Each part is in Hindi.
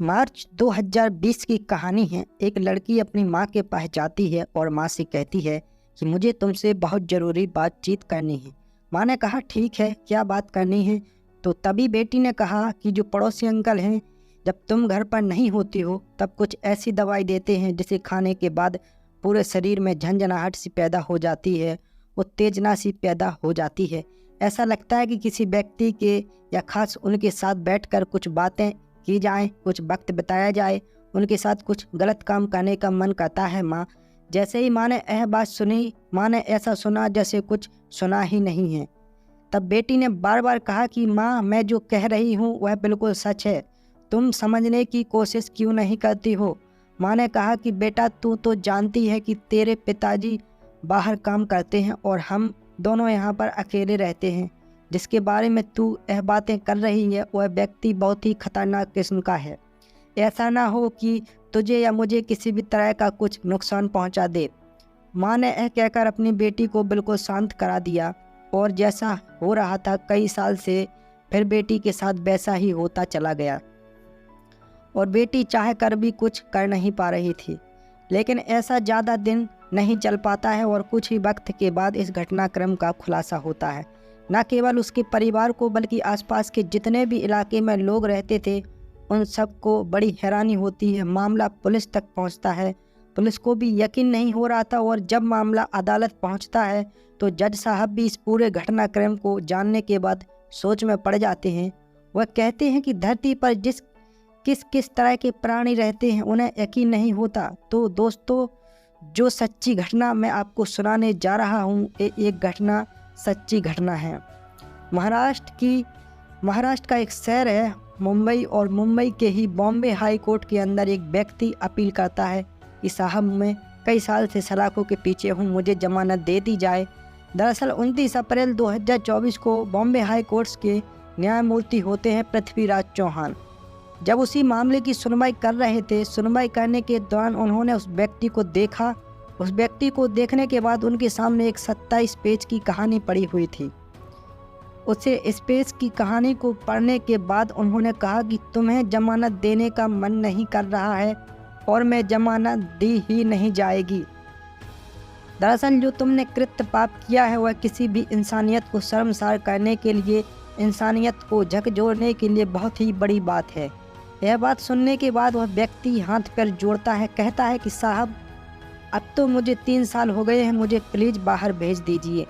मार्च 2020 की कहानी है। एक लड़की अपनी माँ के पास जाती है और माँ से कहती है कि मुझे तुमसे बहुत ज़रूरी बातचीत करनी है। माँ ने कहा ठीक है, क्या बात करनी है। तो तभी बेटी ने कहा कि जो पड़ोसी अंकल हैं, जब तुम घर पर नहीं होती हो तब कुछ ऐसी दवाई देते हैं जिसे खाने के बाद पूरे शरीर में झंझनाहट सी पैदा हो जाती है, उत्तेजना सी पैदा हो जाती है। ऐसा लगता है कि किसी व्यक्ति के या खास उनके साथ बैठकर कुछ बातें की जाएं, कुछ वक्त बताया जाए, उनके साथ कुछ गलत काम करने का मन करता है माँ। जैसे ही माँ ने यह बात सुनी, माँ ने ऐसा सुना जैसे कुछ सुना ही नहीं है। तब बेटी ने बार बार कहा कि माँ, मैं जो कह रही हूँ वह बिल्कुल सच है, तुम समझने की कोशिश क्यों नहीं करती हो। माँ ने कहा कि बेटा, तू तो जानती है कि तेरे पिताजी बाहर काम करते हैं और हम दोनों यहाँ पर अकेले रहते हैं। जिसके बारे में तू यह बातें कर रही है वह व्यक्ति बहुत ही खतरनाक किस्म का है। ऐसा ना हो कि तुझे या मुझे किसी भी तरह का कुछ नुकसान पहुँचा दे। माँ ने यह कहकर अपनी बेटी को बिल्कुल शांत करा दिया और जैसा हो रहा था कई साल से फिर बेटी के साथ वैसा ही होता चला गया और बेटी चाह कर भी कुछ कर नहीं पा रही थी। लेकिन ऐसा ज़्यादा दिन नहीं चल पाता है और कुछ ही वक्त के बाद इस घटनाक्रम का खुलासा होता है। न केवल उसके परिवार को बल्कि आसपास के जितने भी इलाके में लोग रहते थे उन सबको बड़ी हैरानी होती है। मामला पुलिस तक पहुंचता है। पुलिस को भी यकीन नहीं हो रहा था और जब मामला अदालत पहुंचता है तो जज साहब भी इस पूरे घटनाक्रम को जानने के बाद सोच में पड़ जाते हैं। वह कहते हैं कि धरती पर किस किस तरह के प्राणी रहते हैं उन्हें यकीन नहीं होता। तो दोस्तों, जो सच्ची घटना मैं आपको सुनाने जा रहा हूँ एक घटना सच्ची घटना है। महाराष्ट्र का एक शहर है मुंबई, और मुंबई के ही बॉम्बे हाई कोर्ट के अंदर एक व्यक्ति अपील करता है कि साहब, मैं कई साल से सलाखों के पीछे हूँ, मुझे जमानत दे दी जाए। दरअसल 29 अप्रैल 2024 को बॉम्बे हाई कोर्ट के न्यायमूर्ति होते हैं पृथ्वीराज चौहान। जब उसी मामले की सुनवाई कर रहे थे, सुनवाई करने के दौरान उन्होंने उस व्यक्ति को देखा। उस व्यक्ति को देखने के बाद उनके सामने एक 27 पेज की कहानी पड़ी हुई थी। उसे इस पेज की कहानी को पढ़ने के बाद उन्होंने कहा कि तुम्हें जमानत देने का मन नहीं कर रहा है और मैं जमानत दी ही नहीं जाएगी। दरअसल जो तुमने कृत्य पाप किया है वह किसी भी इंसानियत को शर्मसार करने के लिए, इंसानियत को झकझोरने के लिए बहुत ही बड़ी बात है। यह बात सुनने के बाद वह व्यक्ति हाथ पैर जोड़ता है, कहता है कि साहब, अब तो मुझे 3 साल हो गए हैं, मुझे प्लीज़ बाहर भेज दीजिए।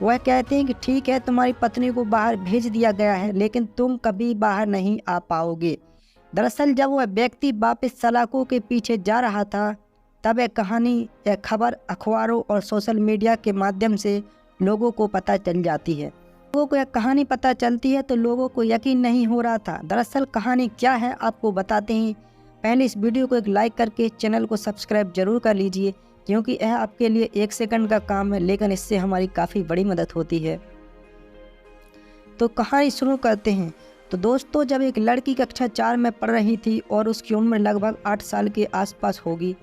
वह कहते हैं कि ठीक है, तुम्हारी पत्नी को बाहर भेज दिया गया है, लेकिन तुम कभी बाहर नहीं आ पाओगे। दरअसल जब वह व्यक्ति वापस सलाखों के पीछे जा रहा था तब यह खबर अखबारों और सोशल मीडिया के माध्यम से लोगों को पता चल जाती है। लोगों को यह कहानी पता चलती है तो लोगों को यकीन नहीं हो रहा था। दरअसल कहानी क्या है आपको बताते हैं। पहले इस वीडियो को एक लाइक करके चैनल को सब्सक्राइब जरूर कर लीजिए, क्योंकि यह आपके लिए 1 सेकंड का काम है, लेकिन इससे हमारी काफ़ी बड़ी मदद होती है। तो कहानी शुरू करते हैं। तो दोस्तों, जब एक लड़की कक्षा 4 में पढ़ रही थी और उसकी उम्र लगभग 8 साल के आसपास होगी।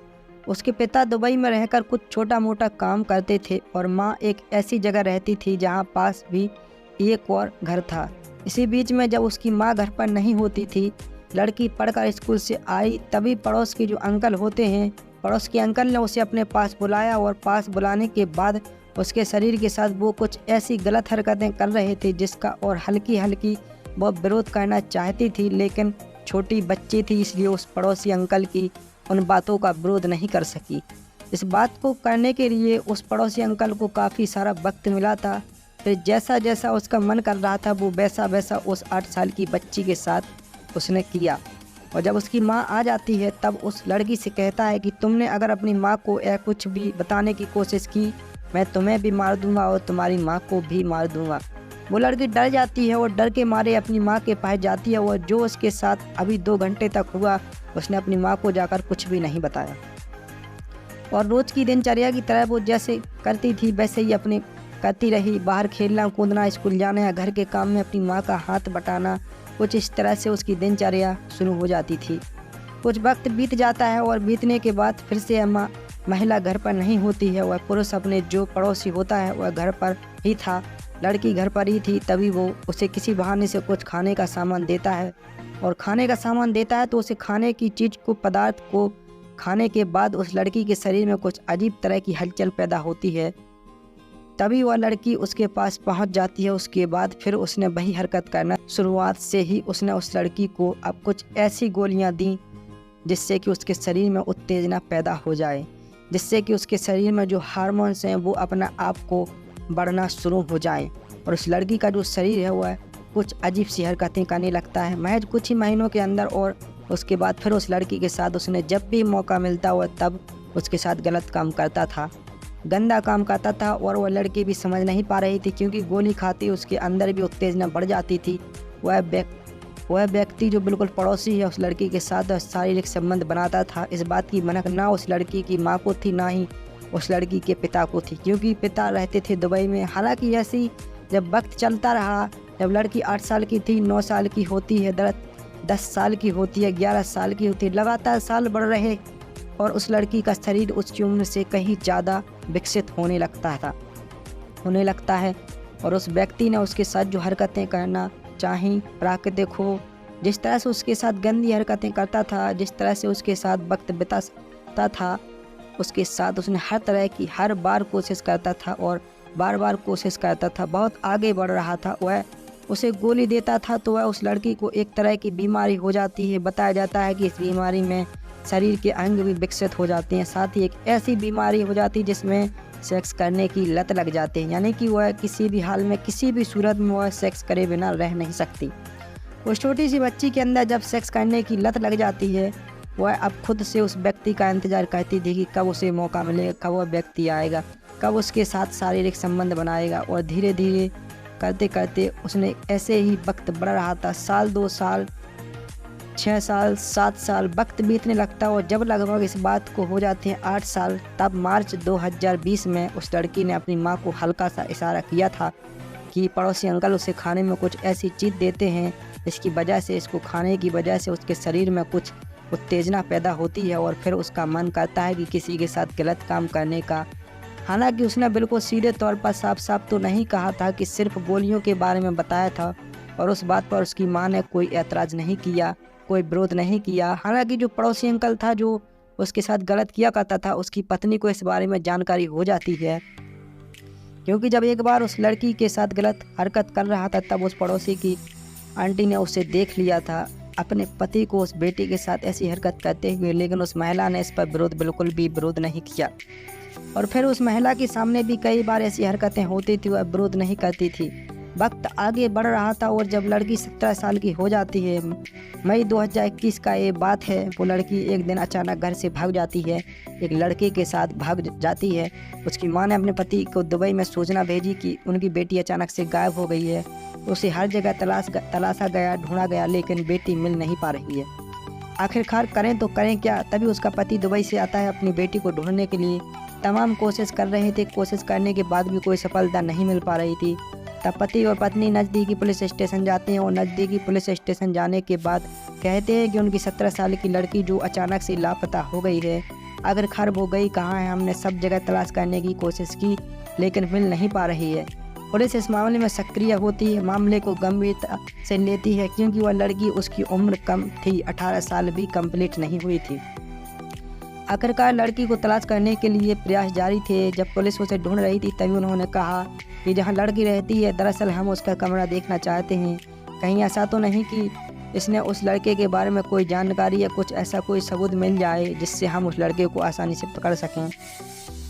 उसके पिता दुबई में रहकर कुछ छोटा मोटा काम करते थे और माँ एक ऐसी जगह रहती थी जहाँ पास भी एक और घर था। इसी बीच में जब उसकी माँ घर पर नहीं होती थी, लड़की पढ़कर स्कूल से आई, तभी पड़ोस के जो अंकल होते हैं, पड़ोस के अंकल ने उसे अपने पास बुलाया और पास बुलाने के बाद उसके शरीर के साथ वो कुछ ऐसी गलत हरकतें कर रहे थे जिसका और हल्की हल्की वो विरोध करना चाहती थी, लेकिन छोटी बच्ची थी इसलिए उस पड़ोसी अंकल की उन बातों का विरोध नहीं कर सकी। इस बात को करने के लिए उस पड़ोसी अंकल को काफ़ी सारा वक्त मिला था। फिर जैसा जैसा उसका मन कर रहा था वो वैसा वैसा उस 8 साल की बच्ची के साथ उसने किया। और जब उसकी माँ आ जाती है तब उस लड़की से कहता है कि तुमने अगर अपनी माँ को या कुछ भी बताने की कोशिश की, मैं तुम्हें भी मार दूंगा और तुम्हारी माँ को भी मार दूंगा। वो लड़की डर जाती है और डर के मारे अपनी माँ के पास जाती है और जो उसके साथ अभी 2 घंटे तक हुआ उसने अपनी माँ को जाकर कुछ भी नहीं बताया। और रोज़ की दिनचर्या की तरह वो जैसे करती थी वैसे ही अपने करती रही। बाहर खेलना कूदना, स्कूल जाना या घर के काम में अपनी माँ का हाथ बटाना, कुछ इस तरह से उसकी दिनचर्या शुरू हो जाती थी। कुछ वक्त बीत जाता है और बीतने के बाद फिर से महिला घर पर नहीं होती है। वह पुरुष अपने जो पड़ोसी होता है वह घर पर ही था, लड़की घर पर ही थी। तभी वो उसे किसी बहाने से कुछ खाने का सामान देता है और खाने का सामान देता है तो उसे खाने की चीज़ को पदार्थ को खाने के बाद उस लड़की के शरीर में कुछ अजीब तरह की हलचल पैदा होती है। तभी वह लड़की उसके पास पहुंच जाती है। उसके बाद फिर उसने वही हरकत करना। शुरुआत से ही उसने उस लड़की को अब कुछ ऐसी गोलियां दी जिससे कि उसके शरीर में उत्तेजना पैदा हो जाए, जिससे कि उसके शरीर में जो हार्मोन्स हैं वो अपना आप को बढ़ना शुरू हो जाए और उस लड़की का जो शरीर है वह कुछ अजीब सी हरकतें करने लगता है महज कुछ ही महीनों के अंदर। और उसके बाद फिर उस लड़की के साथ उसने जब भी मौका मिलता हुआ तब उसके साथ गलत काम करता था, गंदा काम करता था। और वह लड़की भी समझ नहीं पा रही थी क्योंकि गोली खाती उसके अंदर भी उत्तेजना बढ़ जाती थी। वह व्यक्ति जो बिल्कुल पड़ोसी है उस लड़की के साथ शारीरिक संबंध बनाता था। इस बात की भनक ना उस लड़की की माँ को थी ना ही उस लड़की के पिता को थी, क्योंकि पिता रहते थे दुबई में। हालांकि ऐसी जब वक्त चलता रहा, जब लड़की 8 साल की थी, 9 साल की होती है, 10 साल की होती है, 11 साल की होती है, लगातार साल बढ़ रहे और उस लड़की का शरीर उसकी उम्र से कहीं ज़्यादा विकसित होने लगता है। और उस व्यक्ति ने उसके साथ जो हरकतें करना चाहीं, प्राकृतिक हो, जिस तरह से उसके साथ गंदी हरकतें करता था, जिस तरह से उसके साथ वक्त बिताता था, उसके साथ उसने हर बार कोशिश करता था और बार बार कोशिश करता था, बहुत आगे बढ़ रहा था। वह उसे गोली देता था तो वह उस लड़की को एक तरह की बीमारी हो जाती है। बताया जाता है कि इस बीमारी में शरीर के अंग भी विकसित हो जाते हैं, साथ ही एक ऐसी बीमारी हो जाती है जिसमें सेक्स करने की लत लग जाती है, यानी कि वह किसी भी हाल में, किसी भी सूरत में वह सेक्स करे बिना रह नहीं सकती। उस छोटी सी बच्ची के अंदर जब सेक्स करने की लत लग जाती है, वह अब खुद से उस व्यक्ति का इंतज़ार करती थी कि कब उसे मौका मिलेगा, कब वह व्यक्ति आएगा, कब उसके साथ शारीरिक संबंध बनाएगा। और धीरे धीरे करते करते उसने ऐसे ही वक्त बढ़ रहा था। साल, 2 साल, 6 साल, 7 साल वक्त बीतने लगता। और जब लगभग इस बात को हो जाते हैं 8 साल, तब मार्च 2020 में उस लड़की ने अपनी माँ को हल्का सा इशारा किया था कि पड़ोसी अंकल उसे खाने में कुछ ऐसी चीज़ देते हैं जिसकी वजह से, इसको खाने की वजह से उसके शरीर में कुछ उत्तेजना पैदा होती है और फिर उसका मन करता है कि किसी के साथ गलत काम करने का। हालांकि उसने बिल्कुल सीधे तौर पर साफ साफ तो नहीं कहा था, कि सिर्फ गोलियों के बारे में बताया था। और उस बात पर उसकी माँ ने कोई ऐतराज़ नहीं किया, कोई विरोध नहीं किया। हालांकि जो पड़ोसी अंकल था जो उसके साथ गलत किया करता था, उसकी पत्नी को इस बारे में जानकारी हो जाती है, क्योंकि जब एक बार उस लड़की के साथ गलत हरकत कर रहा था तब उस पड़ोसी की आंटी ने उसे देख लिया था अपने पति को उस बेटी के साथ ऐसी हरकत करते हुए। लेकिन उस महिला ने इस पर बिल्कुल भी विरोध नहीं किया। और फिर उस महिला के सामने भी कई बार ऐसी हरकतें होती थी, वह विरोध नहीं करती थी। वक्त आगे बढ़ रहा था और जब लड़की 17 साल की हो जाती है, मई 2021 का ये बात है, वो लड़की एक दिन अचानक घर से भाग जाती है, एक लड़के के साथ भाग जाती है। उसकी माँ ने अपने पति को दुबई में सूचना भेजी कि उनकी बेटी अचानक से गायब हो गई है। उसे हर जगह तलाशा गया, ढूंढा गया, लेकिन बेटी मिल नहीं पा रही है। आखिरकार करें तो करें क्या। तभी उसका पति दुबई से आता है अपनी बेटी को ढूंढने के लिए। तमाम कोशिश कर रहे थे, कोशिश करने के बाद भी कोई सफलता नहीं मिल पा रही थी। तब पति और पत्नी नज़दीकी पुलिस स्टेशन जाते हैं और नज़दीकी पुलिस स्टेशन जाने के बाद कहते हैं कि उनकी 17 साल की लड़की जो अचानक से लापता हो गई है, अगर खर्ब हो गई, कहाँ है, हमने सब जगह तलाश करने की कोशिश की लेकिन मिल नहीं पा रही है। पुलिस इस मामले में सक्रिय होती है, मामले को गंभीरता से लेती है, क्योंकि वह लड़की, उसकी उम्र कम थी, 18 साल भी कंप्लीट नहीं हुई थी। आखिरकार लड़की को तलाश करने के लिए प्रयास जारी थे। जब पुलिस उसे ढूंढ रही थी तभी उन्होंने कहा कि जहां लड़की रहती है, दरअसल हम उसका कमरा देखना चाहते हैं। कहीं ऐसा तो नहीं कि इसने उस लड़के के बारे में कोई जानकारी या कुछ ऐसा कोई सबूत मिल जाए जिससे हम उस लड़के को आसानी से पकड़ सकें।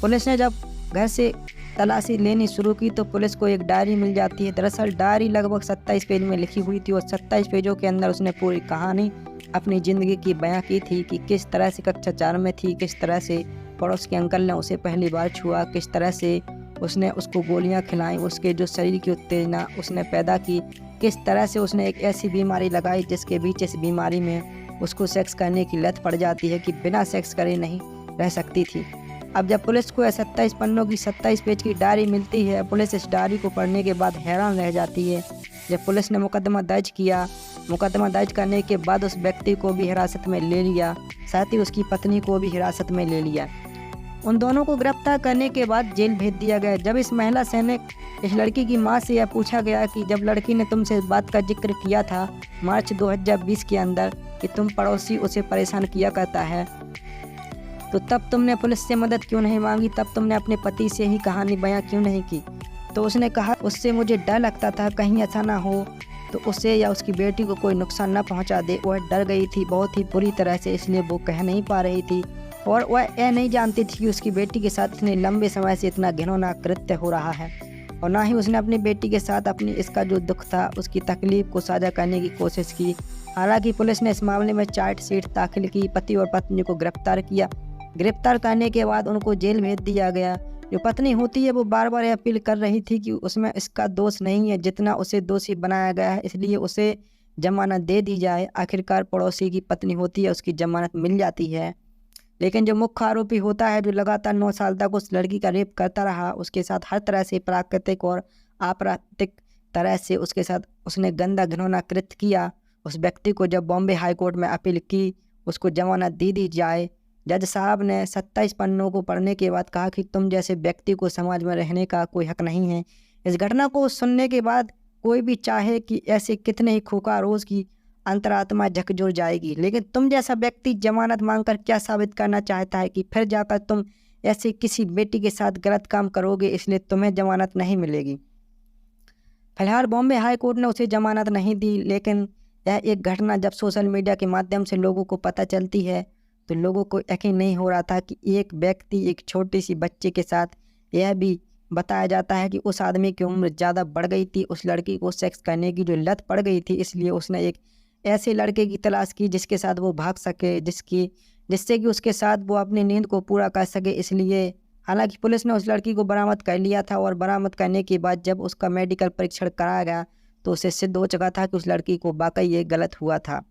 पुलिस ने जब घर से तलाशी लेनी शुरू की तो पुलिस को एक डायरी मिल जाती है। दरअसल डायरी लगभग 27 पेज में लिखी हुई थी और 27 पेजों के अंदर उसने पूरी कहानी अपनी ज़िंदगी की बयां की थी कि किस तरह से कक्षा 4 में थी, किस तरह से पड़ोस के अंकल ने उसे पहली बार छुआ, किस तरह से उसने उसको गोलियां खिलाई, उसके जो शरीर की उत्तेजना उसने पैदा की, किस तरह से उसने एक ऐसी बीमारी लगाई जिसके बीच इस बीमारी में उसको सेक्स करने की लत पड़ जाती है कि बिना सेक्स करे नहीं रह सकती थी। अब जब पुलिस को 27 पन्नों की 27 पेज की डायरी मिलती है, पुलिस इस डायरी को पढ़ने के बाद हैरान रह जाती है। जब पुलिस ने मुकदमा दर्ज किया, मुकदमा दर्ज करने के बाद उस व्यक्ति को भी हिरासत में ले लिया, साथ ही उसकी पत्नी को भी हिरासत में ले लिया। उन दोनों को गिरफ्तार करने के बाद जेल भेज दिया गया। जब इस महिला सैनिक इस लड़की की मां से यह पूछा गया कि जब लड़की ने तुमसे इस बात का जिक्र किया था मार्च 2020 के अंदर कि तुम पड़ोसी उसे परेशान किया करता है, तो तब तुमने पुलिस से मदद क्यों नहीं मांगी, तब तुमने अपने पति से ही कहानी बयां क्यों नहीं की? तो उसने कहा, उससे मुझे डर लगता था कहीं ऐसा ना हो तो उसे या उसकी बेटी को कोई नुकसान न पहुंचा दे। वह डर गई थी बहुत ही बुरी तरह से, इसलिए वो कह नहीं पा रही थी और वह यह नहीं जानती थी कि उसकी बेटी के साथ इतने लंबे समय से इतना घिनौना कृत्य हो रहा है, और ना ही उसने अपनी बेटी के साथ अपनी इसका जो दुख था उसकी तकलीफ को साझा करने की कोशिश की। हालांकि पुलिस ने इस मामले में चार्जशीट दाखिल की, पति और पत्नी को गिरफ्तार किया। गिरफ्तार करने के बाद उनको जेल भेज दिया गया। जो पत्नी होती है वो बार बार अपील कर रही थी कि उसमें इसका दोष नहीं है जितना उसे दोषी बनाया गया है, इसलिए उसे जमानत दे दी जाए। आखिरकार पड़ोसी की पत्नी होती है, उसकी जमानत मिल जाती है। लेकिन जो मुख्य आरोपी होता है जो लगातार 9 साल तक उस लड़की का रेप करता रहा, उसके साथ हर तरह से प्राकृतिक और अप्राकृतिक तरह से उसके साथ उसने गंदा घिनौना कृत्य किया, उस व्यक्ति को जब बॉम्बे हाई कोर्ट में अपील की उसको जमानत दे दी जाए। जज साहब ने 27 पन्नों को पढ़ने के बाद कहा कि तुम जैसे व्यक्ति को समाज में रहने का कोई हक नहीं है। इस घटना को सुनने के बाद कोई भी चाहे कि ऐसे कितने ही खूंखार रोज़ की अंतरात्मा झकझोर जाएगी, लेकिन तुम जैसा व्यक्ति जमानत मांगकर क्या साबित करना चाहता है कि फिर जाकर तुम ऐसे किसी बेटी के साथ गलत काम करोगे, इसलिए तुम्हें जमानत नहीं मिलेगी। फिलहाल बॉम्बे हाई कोर्ट ने उसे जमानत नहीं दी, लेकिन यह एक घटना जब सोशल मीडिया के माध्यम से लोगों को पता चलती है तो लोगों को यकीन नहीं हो रहा था कि एक व्यक्ति एक छोटी सी बच्चे के साथ, यह भी बताया जाता है कि उस आदमी की उम्र ज़्यादा बढ़ गई थी, उस लड़की को सेक्स करने की जो लत पड़ गई थी, इसलिए उसने एक ऐसे लड़के की तलाश की जिसके साथ वो भाग सके, जिससे कि उसके साथ वो अपनी नींद को पूरा कर सके। इसलिए हालांकि पुलिस ने उस लड़की को बरामद कर लिया था और बरामद करने के बाद जब उसका मेडिकल परीक्षण कराया गया तो उसे सिद्ध हो चुका था कि उस लड़की को वाकई ये गलत हुआ था,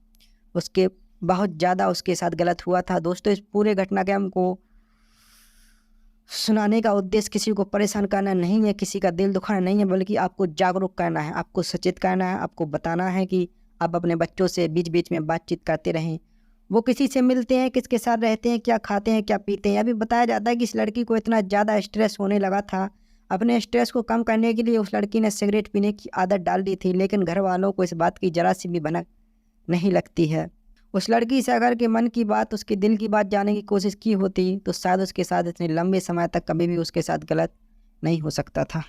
उसके बहुत ज़्यादा उसके साथ गलत हुआ था। दोस्तों, इस पूरे घटनाक्रम को सुनाने का उद्देश्य किसी को परेशान करना नहीं है, किसी का दिल दुखाना नहीं है, बल्कि आपको जागरूक करना है, आपको सचेत करना है, आपको बताना है कि आप अपने बच्चों से बीच बीच में बातचीत करते रहें। वो किसी से मिलते हैं, किसके साथ रहते हैं, क्या खाते हैं, क्या पीते हैं। अभी बताया जाता है कि इस लड़की को इतना ज़्यादा स्ट्रेस होने लगा था, अपने स्ट्रेस को कम करने के लिए उस लड़की ने सिगरेट पीने की आदत डाल दी थी, लेकिन घर वालों को इस बात की ज़रा सी भी भनक नहीं लगती है। उस लड़की से अगर के मन की बात, उसके दिल की बात जानने की कोशिश की होती तो शायद उसके साथ इतने लंबे समय तक कभी भी उसके साथ गलत नहीं हो सकता था।